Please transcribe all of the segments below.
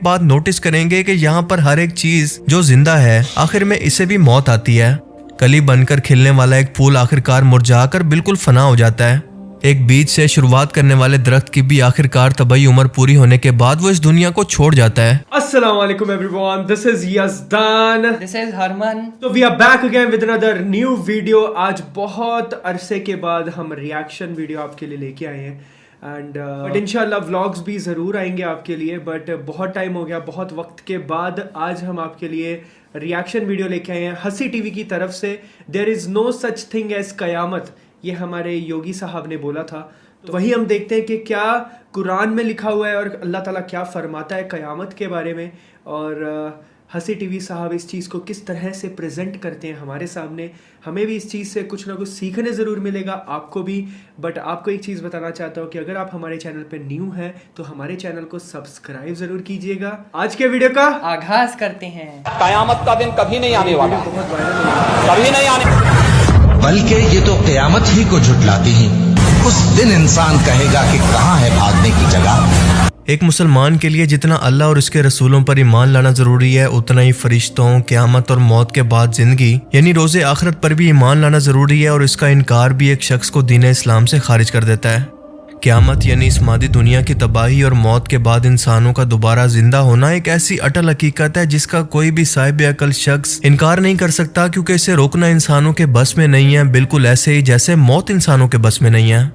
बात नोटिस करेंगे कि यहाँ पर हर एक चीज जो जिंदा है आखिर में इसे भी मौत आती है। कली बनकर खिलने वाला एक फूल आखिरकार मुरझाकर बिल्कुल फना हो जाता है। एक बीज से शुरुआत करने वाले दरख्त की भी आखिरकार तबाही उम्र पूरी होने के बाद वो इस दुनिया को छोड़ जाता है। अस्सलाम वालेकुम everyone, this is Yazdan, this is Harman. तो we are back again with another new video. आज बहुत अरसे के बाद हम रिएक्शन वीडियो आपके लिए लेके आए हैं एंड बट इंशाल्लाह व्लॉग्स भी ज़रूर आएंगे आपके लिए, बट बहुत टाइम हो गया, बहुत वक्त के बाद आज हम आपके लिए रिएक्शन वीडियो लेके आए हैं हंसी टीवी की तरफ से। There is no such thing as कयामत, ये हमारे योगी साहब ने बोला था। तो वही हम देखते हैं कि क्या कुरान में लिखा हुआ है और अल्लाह ताला क्या फरमाता है क़यामत के बारे में, और हंसी टीवी साहब इस चीज़ को किस तरह से प्रेजेंट करते हैं हमारे सामने। हमें भी इस चीज़ से कुछ ना कुछ सीखने ज़रूर मिलेगा, आपको भी। बट आपको एक चीज़ बताना चाहता हूँ कि अगर आप हमारे चैनल पे न्यू हैं तो हमारे चैनल को सब्सक्राइब ज़रूर कीजिएगा। आज के वीडियो का आगाज करते हैं। कयामत का दिन कभी नहीं आने वाला, बहुत वायरल कभी नहीं आने, बल्कि ये तो क़यामत ही को झुठलाती हैं। उस दिन इंसान कहेगा कि कहाँ है भागने की जगह। एक मुसलमान के लिए जितना अल्लाह और उसके रसूलों पर ईमान लाना जरूरी है, उतना ही फरिश्तों, क़यामत और मौत के बाद जिंदगी यानी रोज़े आखिरत पर भी ईमान लाना जरूरी है। और इसका इनकार भी एक शख्स को दीन इस्लाम से खारिज कर देता है। क़यामत यानी इस मादी दुनिया की तबाही और मौत के बाद इंसानों का दोबारा जिंदा होना एक ऐसी अटल हकीकत है जिसका कोई भी साहिब अकल शख्स इनकार नहीं कर सकता, क्योंकि इसे रोकना इंसानों के बस में नहीं है, बिल्कुल ऐसे ही जैसे मौत इंसानों के बस में नहीं है।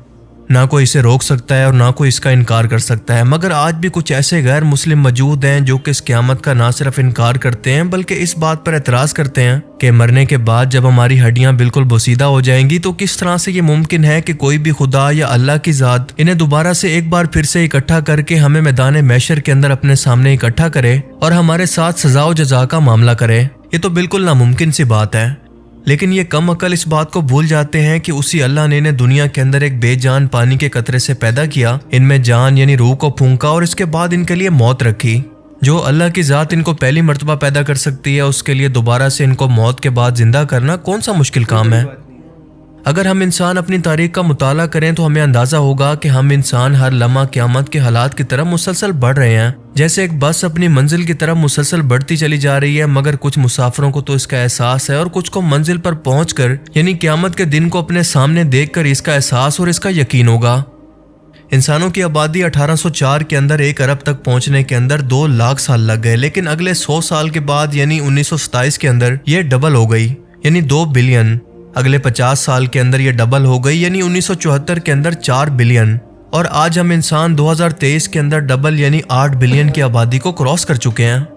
ना कोई इसे रोक सकता है और ना कोई इसका इनकार कर सकता है। मगर आज भी कुछ ऐसे गैर मुस्लिम मौजूद हैं जो कि इस क़यामत का ना सिर्फ इनकार करते हैं बल्कि इस बात पर एतराज़ करते हैं कि मरने के बाद जब हमारी हड्डियां बिल्कुल बोसीदा हो जाएंगी तो किस तरह से ये मुमकिन है कि कोई भी खुदा या अल्लाह की ज़ात इन्हें दोबारा से एक बार फिर से इकट्ठा करके हमें मैदान महशर के अंदर अपने सामने इकट्ठा करे और हमारे साथ सजा व जजा का मामला करे। ये तो बिल्कुल नामुमकिन सी बात है। लेकिन ये कम अकल इस बात को भूल जाते हैं कि उसी अल्लाह ने इन्हें दुनिया के अंदर एक बेजान पानी के कतरे से पैदा किया, इनमें जान यानी रूह को फूंका और इसके बाद इनके लिए मौत रखी। जो अल्लाह की ज़ात इनको पहली मर्तबा पैदा कर सकती है, उसके लिए दोबारा से इनको मौत के बाद जिंदा करना कौन सा मुश्किल काम है। अगर हम इंसान अपनी तारीख का मुताला करें तो हमें अंदाजा होगा कि हम इंसान हर लम्हा क़यामत के हालात की तरफ मुसलसल बढ़ रहे हैं। जैसे एक बस अपनी मंजिल की तरफ मुसलसल बढ़ती चली जा रही है, मगर कुछ मुसाफिरों को तो इसका एहसास है और कुछ को मंजिल पर पहुंचकर यानी क़यामत के दिन को अपने सामने देखकर इसका एहसास और इसका यकीन होगा। इंसानों की आबादी 1804 के अंदर 1 अरब तक पहुंचने के अंदर 2 लाख साल लग गए, लेकिन अगले 100 साल के बाद यानी 1927 के अंदर ये डबल हो गई यानी 2 बिलियन। अगले 50 साल के अंदर ये डबल हो गई यानी 1974 के अंदर 4 बिलियन। और आज हम इंसान 2023 के अंदर डबल यानी 8 बिलियन की आबादी को क्रॉस कर चुके हैं।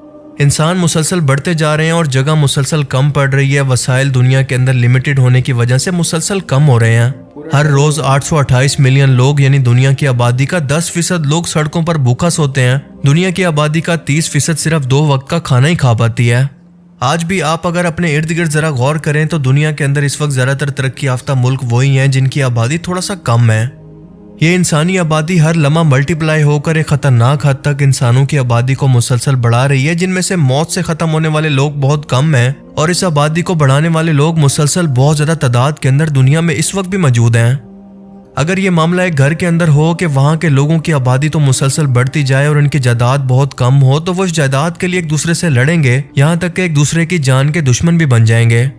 इंसान मुसलसल बढ़ते जा रहे हैं और जगह मुसलसल कम पड़ रही है। वसाइल दुनिया के अंदर लिमिटेड होने की वजह से मुसलसल कम हो रहे हैं। हर रोज 828 मिलियन लोग यानी दुनिया की आबादी का 10% लोग सड़कों पर भूखा सोते हैं। दुनिया की आबादी का 30% सिर्फ 2 वक्त का खाना ही खा पाती है। आज भी आप अगर अपने इर्द गिर्द जरा गौर करें तो दुनिया के अंदर इस वक्त ज्यादातर तरक्की याफ्ता मुल्क वही हैं जिनकी आबादी थोड़ा सा कम है। ये इंसानी आबादी हर लम्हा मल्टीप्लाई होकर एक खतरनाक हद तक इंसानों की आबादी को मुसलसल बढ़ा रही है, जिनमें से मौत से खत्म होने वाले लोग बहुत कम हैं और इस आबादी को बढ़ाने वाले लोग मुसलसल बहुत ज्यादा तादाद के अंदर दुनिया में इस वक्त भी मौजूद हैं। अगर ये मामला एक घर के अंदर हो कि वहाँ के लोगों की आबादी तो मुसलसल बढ़ती जाए और इनकी जायदाद बहुत कम हो, तो वो इस जायदाद के लिए एक दूसरे से लड़ेंगे, यहाँ तक कि एक दूसरे की जान के दुश्मन भी बन जाएंगे।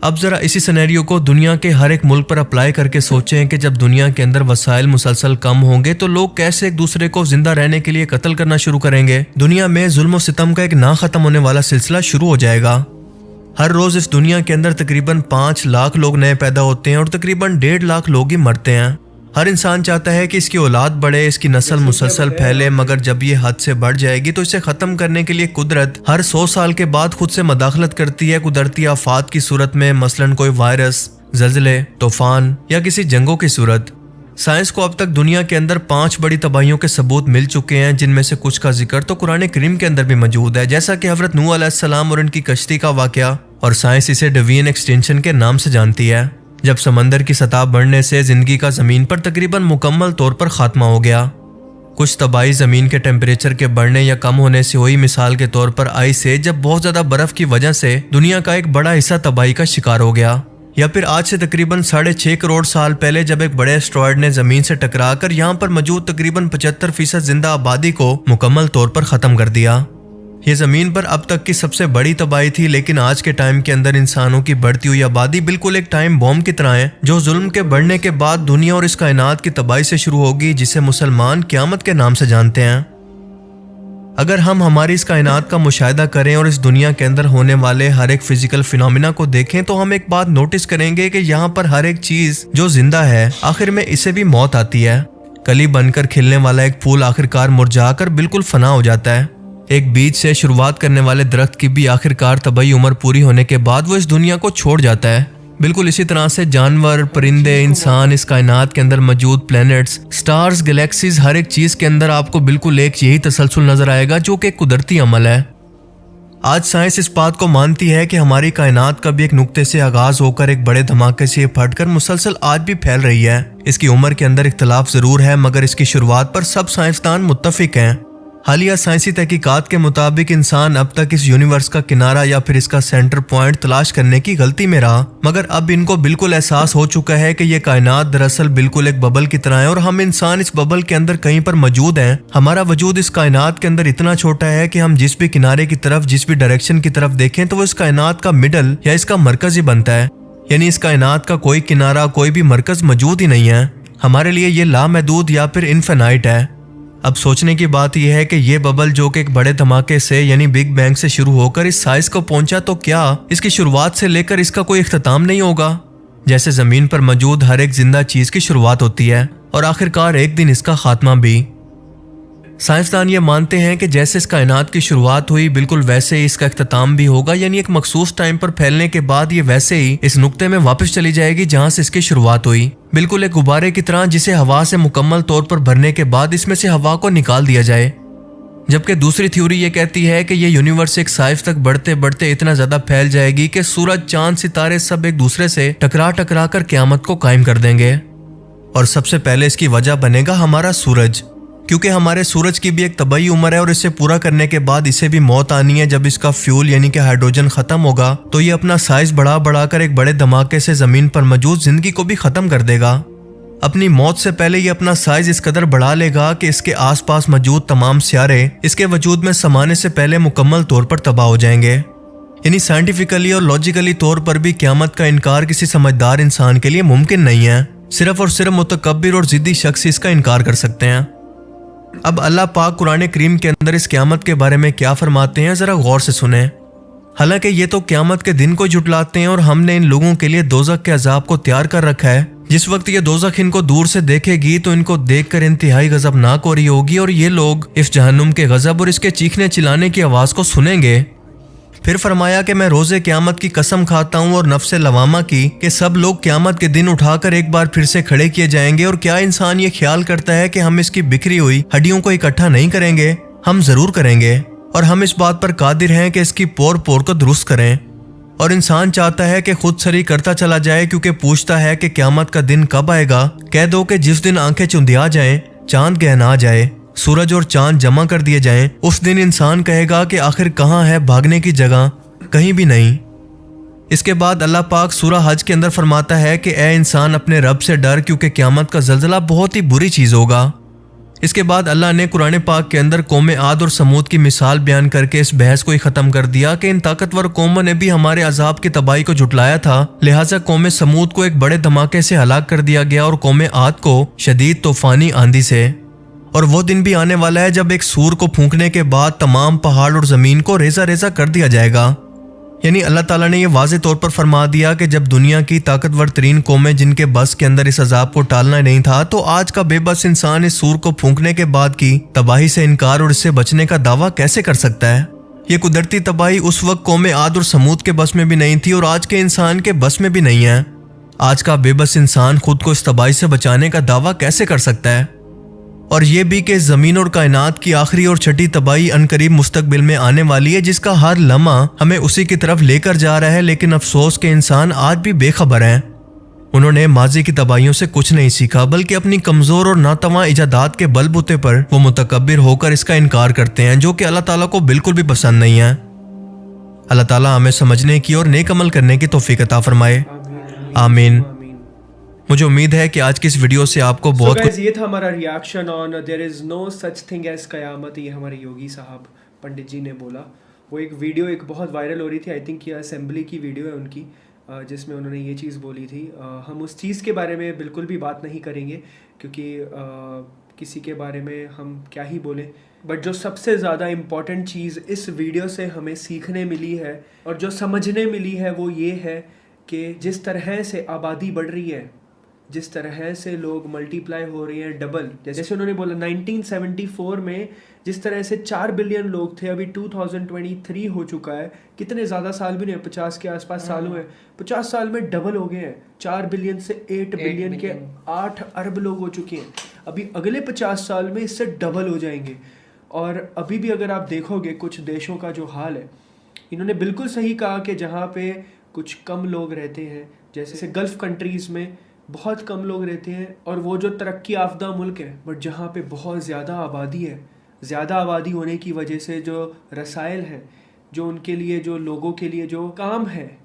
अब जरा इसी सिनेरियो को दुनिया के हर एक मुल्क पर अप्लाई करके सोचें कि जब दुनिया के अंदर वसाइल मुसलसल कम होंगे तो लोग कैसे एक दूसरे को जिंदा रहने के लिए कत्ल करना शुरू करेंगे। दुनिया में जुल्म सितम का एक ना खत्म होने वाला सिलसिला शुरू हो जाएगा। हर रोज इस दुनिया के अंदर तकरीबन 5 लाख लोग नए पैदा होते हैं और तकरीबन 1.5 लाख लोग ही मरते हैं। हर इंसान चाहता है कि इसकी औलाद बढ़े, इसकी नस्ल मुसलसल फैले, मगर जब ये हद से बढ़ जाएगी तो इसे खत्म करने के लिए कुदरत हर 100 साल के बाद खुद से मदाखलत करती है कुदरती आफात की सूरत में, मसलन कोई वायरस, ज़ल्ज़ले, तूफान या किसी जंगों की सूरत। साइंस को अब तक दुनिया के अंदर 5 बड़ी तबाहियों के सबूत मिल चुके हैं, जिनमें से कुछ का जिक्र तो कुरान करीम के अंदर भी मौजूद है, जैसा कि हज़रत नूह अलैहिस्सलाम और उनकी कश्ती का वाक़या, और साइंस इसे डेवियन एक्सटेंशन के नाम से जानती है। जब समंदर की सतह बढ़ने से जिंदगी का जमीन पर तकरीबन मुकम्मल तौर पर खात्मा हो गया। कुछ तबाही जमीन के टेम्परेचर के बढ़ने या कम होने से हुई, मिसाल के तौर पर आइस एज, जब बहुत ज्यादा बर्फ की वजह से दुनिया का एक बड़ा हिस्सा तबाही का शिकार हो गया। या फिर आज से तकरीबन 6.5 करोड़ साल पहले जब एक बड़े एस्ट्रॉयड ने जमीन से टकराकर यहाँ पर मौजूद तकरीबन 75% जिंदा आबादी को मुकम्मल तौर पर खत्म कर दिया। ये जमीन पर अब तक की सबसे बड़ी तबाही थी, लेकिन आज के टाइम के अंदर इंसानों की बढ़ती हुई आबादी बिल्कुल एक टाइम बॉम्ब की तरह है, जो जुल्म के बढ़ने के बाद दुनिया और इस कायनात की तबाही से शुरू होगी, जिसे मुसलमान क़यामत के नाम से जानते हैं। अगर हम हमारी इस कायनात का मुशाहिदा करें और इस दुनिया के अंदर होने वाले हर एक फिजिकल फिनोमिना को देखें तो हम एक बात नोटिस करेंगे कि यहाँ पर हर एक चीज जो जिंदा है आखिर में इसे भी मौत आती है। कली बनकर खिलने वाला एक फूल आखिरकार मुरझाकर बिल्कुल फना हो जाता है। एक बीज से शुरुआत करने वाले दरख्त की भी आखिरकार तबई उम्र पूरी होने के बाद वो इस दुनिया को छोड़ जाता है। बिल्कुल इसी तरह से जानवर, परिंदे, इंसान, इस कायनात के अंदर मौजूद प्लैनेट्स, स्टार्स, गैलेक्सीज, हर एक चीज के अंदर आपको बिल्कुल एक यही तसलसल नजर आएगा जो कि कुदरती अमल है। आज साइंस इस बात को मानती है कि हमारी कायनात का भी एक नुक्ते से आगाज होकर एक बड़े धमाके से फटकर मुसलसल आज भी फैल रही है। इसकी उम्र के अंदर इख्तलाफ जरूर है, मगर इसकी शुरुआत पर सब साइंसदान मुत्तफिक हैं। हालिया साइंसी तहकीकात के मुताबिक इंसान अब तक इस यूनिवर्स का किनारा या फिर इसका सेंटर पॉइंट तलाश करने की गलती में रहा, मगर अब इनको बिल्कुल एहसास हो चुका है कि ये कायनात दरअसल बिल्कुल एक बबल की तरह है और हम इंसान इस बबल के अंदर कहीं पर मौजूद हैं। हमारा वजूद इस कायनात के अंदर इतना छोटा है कि हम जिस भी किनारे की तरफ, जिस भी डायरेक्शन की तरफ देखें तो वो इस कायनात का मिडल या इसका मरकज ही बनता है। यानी इस कायनात का कोई किनारा, कोई भी मरकज मौजूद ही नहीं है। हमारे लिए ये लामहदूद या फिर इनफिनाइट है। अब सोचने की बात यह है कि ये बबल जो कि एक बड़े धमाके से यानी बिग बैंग से शुरू होकर इस साइज को पहुंचा, तो क्या इसकी शुरुआत से लेकर इसका कोई इख्तिताम नहीं होगा? जैसे जमीन पर मौजूद हर एक जिंदा चीज की शुरुआत होती है और आखिरकार एक दिन इसका खात्मा भी। साइंसदान ये मानते हैं कि जैसे इस कायनात की शुरुआत हुई बिल्कुल वैसे ही इसका इख्तिताम भी होगा, यानी एक मखसूस टाइम पर फैलने के बाद ये वैसे ही इस नुक्ते में वापस चली जाएगी जहां से इसकी शुरुआत हुई। बिल्कुल एक गुब्बारे की तरह जिसे हवा से मुकम्मल तौर पर भरने के बाद इसमें से हवा को निकाल दिया जाए। जबकि दूसरी थ्योरी ये कहती है कि ये यूनिवर्स एक साइज तक बढ़ते बढ़ते इतना ज्यादा फैल जाएगी कि सूरज, चांद, सितारे सब एक दूसरे से टकरा टकरा कर क़यामत को कायम कर देंगे। और सबसे पहले इसकी वजह बनेगा हमारा सूरज, क्योंकि हमारे सूरज की भी एक तबई उम्र है और इसे पूरा करने के बाद इसे भी मौत आनी है। जब इसका फ्यूल यानी कि हाइड्रोजन खत्म होगा तो ये अपना साइज बढ़ा बढ़ाकर एक बड़े धमाके से जमीन पर मौजूद जिंदगी को भी खत्म कर देगा। अपनी मौत से पहले ये अपना साइज इस कदर बढ़ा लेगा कि इसके आसपास मौजूद तमाम सियारे इसके वजूद में समाने से पहले मुकम्मल तौर पर तबाह हो जाएंगे। यानी साइंटिफिकली और लॉजिकली तौर पर भी क़यामत का इनकार किसी समझदार इंसान के लिए मुमकिन नहीं है। सिर्फ और सिर्फ मुतकब्बिर और जिद्दी शख्स इसका इनकार कर सकते हैं। अब अल्लाह पाक कुरान करीम के अंदर इस क़यामत के बारे में क्या फरमाते हैं, जरा गौर से सुने। हालांकि ये तो क़यामत के दिन को जुटलाते हैं और हमने इन लोगों के लिए दोज़ख के अजाब को तैयार कर रखा है। जिस वक्त ये दोज़ख इनको दूर से देखेगी तो इनको देखकर इंतहाई गजबनाक हो रही होगी और ये लोग इस जहन्नुम के गजब और इसके चीखने चिल्लाने की आवाज़ को सुनेंगे। फिर फरमाया कि मैं रोज़े क़यामत की कसम खाता हूँ और नफ्से लवामा की कि सब लोग क़यामत के दिन उठाकर एक बार फिर से खड़े किए जाएंगे। और क्या इंसान ये ख्याल करता है कि हम इसकी बिखरी हुई हड्डियों को इकट्ठा नहीं करेंगे? हम जरूर करेंगे और हम इस बात पर कादिर हैं कि इसकी पोर पोर को दुरुस्त करें। और इंसान चाहता है कि खुद सरी करता चला जाए, क्योंकि पूछता है कि क़यामत का दिन कब आएगा। कह दो कि जिस दिन आंखें चुंधिया जाएं, चांद गहना जाए, सूरज और चांद जमा कर दिए जाएं, उस दिन इंसान कहेगा कि आखिर कहाँ है भागने की जगह? कहीं भी नहीं। इसके बाद अल्लाह पाक सूरह हज के अंदर फरमाता है कि ए इंसान अपने रब से डर, क्योंकि क़यामत का ज़ल्ज़ला बहुत ही बुरी चीज़ होगा। इसके बाद अल्लाह ने कुरान पाक के अंदर कौम आद और समूद की मिसाल बयान करके इस बहस को ही ख़त्म कर दिया कि इन ताकतवर कौमों ने भी हमारे अजाब की तबाही को जुटलाया था, लिहाजा कौम समूद को एक बड़े धमाके से हलाक कर दिया गया और कौम आद को शदीद तूफ़ानी आंधी से। और वो दिन भी आने वाला है जब एक सूर को फूंकने के बाद तमाम पहाड़ और ज़मीन को रेजा रेजा कर दिया जाएगा। यानी अल्लाह ताला ने यह वाज़े तौर पर फरमा दिया कि जब दुनिया की ताकतवर तरीन कौमें जिनके बस के अंदर इस अजाब को टालना नहीं था, तो आज का बेबस इंसान इस सूर को फूंकने के बाद की तबाही से इनकार और इससे बचने का दावा कैसे कर सकता है? ये कुदरती तबाही उस वक्त कौम आद और समूद के बस में भी नहीं थी और आज के इंसान के बस में भी नहीं है। आज का बेबस इंसान खुद को इस तबाही से बचाने का दावा कैसे कर सकता है? और ये भी कि ज़मीन और कायनात की आखिरी और छठी तबाही अनकरीब मुस्तकबिल में आने वाली है, जिसका हर लम्हा हमें उसी की तरफ लेकर जा रहा है। लेकिन अफसोस के इंसान आज भी बेखबर हैं। उन्होंने माजी की तबाहियों से कुछ नहीं सीखा, बल्कि अपनी कमज़ोर और नातवा इजादात के बलबूते पर वो मुतकब्बिर होकर इसका इनकार करते हैं, जो कि अल्लाह ताला को बिल्कुल भी पसंद नहीं है। अल्लाह ताला हमें समझने की और नेक अमल करने की तौफीक अता फरमाए। आमीन। आमीन। मुझे उम्मीद है कि आज की इस वीडियो से आपको बहुत guys, ये था हमारा reaction on there is no such thing as कयामत। ये हमारे योगी साहब पंडित जी ने बोला। वो एक वीडियो एक बहुत वायरल हो रही थी, आई थिंक ये असेंबली की वीडियो है उनकी, जिसमें उन्होंने ये चीज़ बोली थी। हम उस चीज़ के बारे में बिल्कुल भी बात नहीं करेंगे, क्योंकि किसी के बारे में हम क्या ही बोलें। बट जो सबसे ज़्यादा इम्पॉर्टेंट चीज़ इस वीडियो से हमें सीखने मिली है और जो समझने मिली है वो ये है कि जिस तरह से आबादी बढ़ रही है, जिस तरह से लोग मल्टीप्लाई हो रहे हैं डबल, जैसे उन्होंने बोला 1974 में जिस तरह से 4 बिलियन लोग थे, अभी 2023 हो चुका है। कितने ज़्यादा साल भी नहीं, 50 के आसपास साल हुए। 50 साल में डबल हो गए हैं। 4 बिलियन से 8 बिलियन के 8 अरब लोग हो चुके हैं। अभी अगले 50 साल में इससे डबल हो जाएंगे। और अभी भी अगर आप देखोगे कुछ देशों का जो हाल है, इन्होंने बिल्कुल सही कहा कि जहाँ पे कुछ कम लोग रहते हैं, जैसे गल्फ़ कंट्रीज़ में बहुत कम लोग रहते हैं, और वो जो तरक्की याफ्ता मुल्क है, बट जहाँ पे बहुत ज़्यादा आबादी है, ज़्यादा आबादी होने की वजह से जो रसायल हैं, जो उनके लिए, जो लोगों के लिए जो काम है,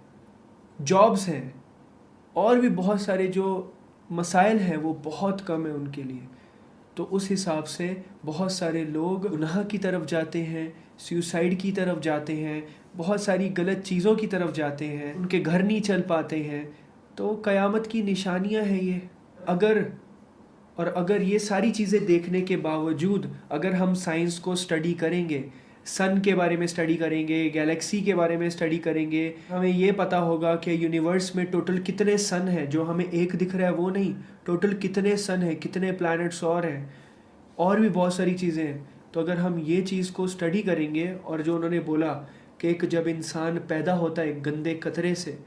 जॉब्स हैं, और भी बहुत सारे जो मसाइल हैं, वो बहुत कम है उनके लिए। तो उस हिसाब से बहुत सारे लोग गुनाह की तरफ जाते हैं, सुसाइड की तरफ जाते हैं, बहुत सारी गलत चीज़ों की तरफ जाते हैं, उनके घर नहीं चल पाते हैं। तो क़यामत की निशानियां हैं ये। अगर ये सारी चीज़ें देखने के बावजूद अगर हम साइंस को स्टडी करेंगे, सन के बारे में स्टडी करेंगे, गैलेक्सी के बारे में स्टडी करेंगे, हमें ये पता होगा कि यूनिवर्स में टोटल कितने सन हैं। जो हमें एक दिख रहा है वो नहीं, टोटल कितने सन हैं, कितने प्लैनेट्स और हैं, और भी बहुत सारी चीज़ें हैं। तो अगर हम ये चीज़ को स्टडी करेंगे, और जो उन्होंने बोला कि एक जब इंसान पैदा होता है एक गंदे कतरे से,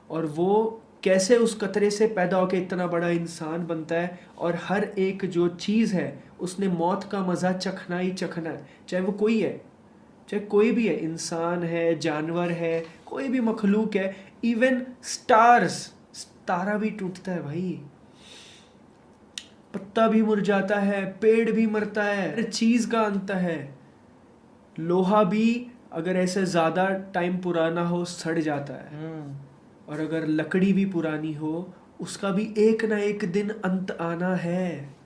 और वो कैसे उस कतरे से पैदा होकर इतना बड़ा इंसान बनता है, और हर एक जो चीज़ है उसने मौत का मज़ा चखना ही चखना है, चाहे वो कोई है, चाहे कोई भी है, इंसान है, जानवर है, कोई भी मखलूक है, इवन स्टार्स, तारा भी टूटता है भाई, पत्ता भी मुरझाता है, पेड़ भी मरता है, हर चीज़ का अंत है। लोहा भी अगर ऐसे ज़्यादा टाइम पुराना हो सड़ जाता है, और अगर लकड़ी भी पुरानी हो उसका भी एक ना एक दिन अंत आना है।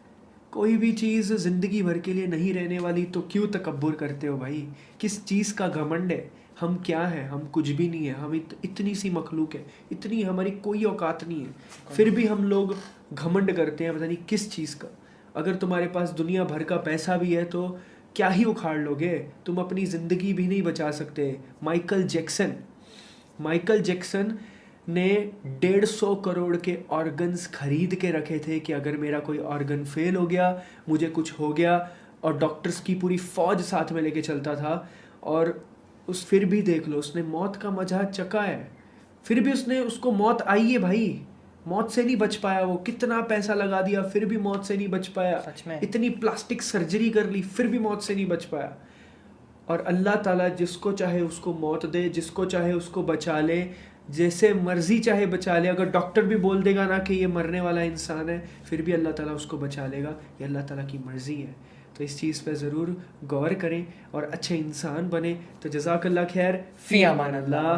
कोई भी चीज़ ज़िंदगी भर के लिए नहीं रहने वाली, तो क्यों तकब्बुर करते हो भाई? किस चीज़ का घमंड है? हम क्या हैं? हम कुछ भी नहीं है। हम इतनी सी मखलूक है, इतनी हमारी कोई औकात नहीं है, फिर भी हम लोग घमंड करते हैं पता नहीं किस चीज़ का। अगर तुम्हारे पास दुनिया भर का पैसा भी है तो क्या ही उखाड़ लोगे? तुम अपनी ज़िंदगी भी नहीं बचा सकते। माइकल जैक्सन ने 150 करोड़ के ऑर्गन्स खरीद के रखे थे कि अगर मेरा कोई ऑर्गन फेल हो गया, मुझे कुछ हो गया, और डॉक्टर्स की पूरी फौज साथ में लेके चलता था। और फिर भी देख लो, उसने मौत का मजा चखा है, फिर भी उसको मौत आई है भाई, मौत से नहीं बच पाया। वो कितना पैसा लगा दिया फिर भी मौत से नहीं बच पाया। सच में। इतनी प्लास्टिक सर्जरी कर ली फिर भी मौत से नहीं बच पाया। और अल्लाह ताला जिसको चाहे उसको मौत दे, जिसको चाहे उसको बचा ले, जैसे मर्जी चाहे बचा ले। अगर डॉक्टर भी बोल देगा ना कि ये मरने वाला इंसान है, फिर भी अल्लाह ताला उसको बचा लेगा। ये अल्लाह ताला की मर्जी है। तो इस चीज़ पे ज़रूर गौर करें और अच्छे इंसान बने। तो जज़ाकल्लाह खैर, फ़ी अमान अल्लाह।